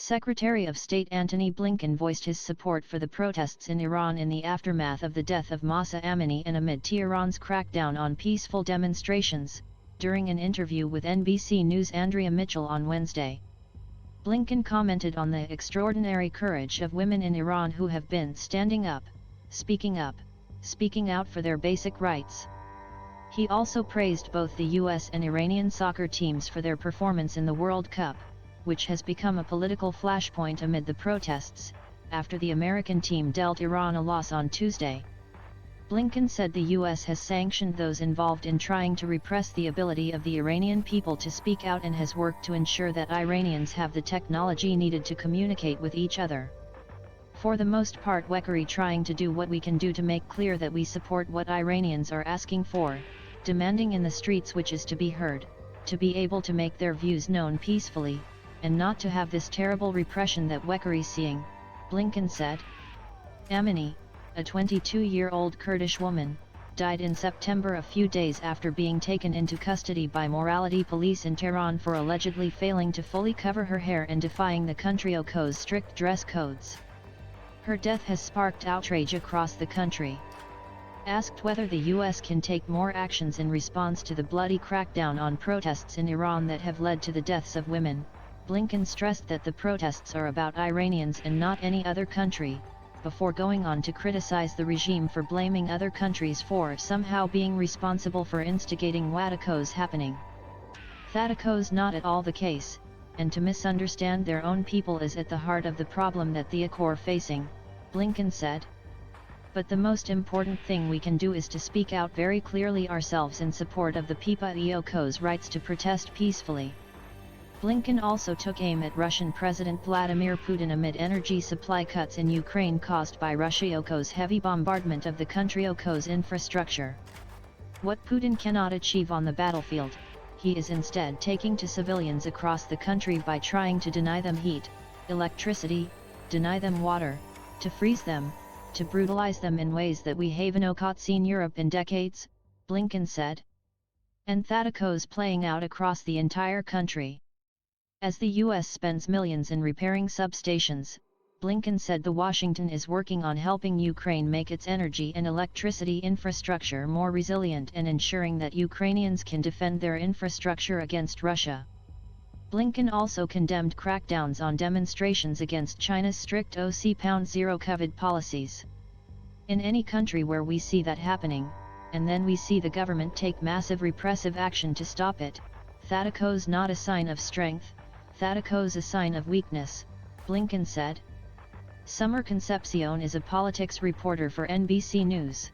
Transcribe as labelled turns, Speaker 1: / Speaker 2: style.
Speaker 1: Secretary of State Antony Blinken voiced his support for the protests in Iran in the aftermath of the death of Mahsa Amini and amid Tehran's crackdown on peaceful demonstrations, during an interview with NBC News Andrea Mitchell on Wednesday. Blinken commented on the extraordinary courage of women in Iran who have been standing up, speaking out for their basic rights. He also praised both the US and Iranian soccer teams for their performance in the World Cup, which has become a political flashpoint amid the protests, after the American team dealt Iran a loss on Tuesday. Blinken said the US has sanctioned those involved in trying to repress the ability of the Iranian people to speak out and has worked to ensure that Iranians have the technology needed to communicate with each other. For the most part, we're trying to do what we can do to make clear that we support what Iranians are asking for, demanding in the streets, which is to be heard, to be able to make their views known peacefully, and not to have this terrible repression that we're seeing, Blinken said. Amini, a 22-year-old Kurdish woman, died in September, a few days after being taken into custody by morality police in Tehran for allegedly failing to fully cover her hair and defying the country's strict dress codes. Her death has sparked outrage across the country. Asked whether the US can take more actions in response to the bloody crackdown on protests in Iran that have led to the deaths of women, Blinken stressed that the protests are about Iranians and not any other country, before going on to criticize the regime for blaming other countries for somehow being responsible for instigating what's happening. That's not at all the case, and to misunderstand their own people is at the heart of the problem that they're facing, Blinken said. But the most important thing we can do is to speak out very clearly ourselves in support of the people's rights to protest peacefully. Blinken also took aim at Russian President Vladimir Putin amid energy supply cuts in Ukraine caused by Russia's heavy bombardment of the country's infrastructure. What Putin cannot achieve on the battlefield, he is instead taking to civilians across the country by trying to deny them heat, electricity, deny them water, to freeze them, to brutalize them in ways that we haven't seen Europe in decades, Blinken said. And that's playing out across the entire country. As the US spends millions in repairing substations, Blinken said the Washington is working on helping Ukraine make its energy and electricity infrastructure more resilient and ensuring that Ukrainians can defend their infrastructure against Russia. Blinken also condemned crackdowns on demonstrations against China's strict zero COVID policies. In any country where we see that happening, and then we see the government take massive repressive action to stop it, that's not a sign of strength, that's a sign of weakness, Blinken said. Summer Concepcion is a politics reporter for NBC News.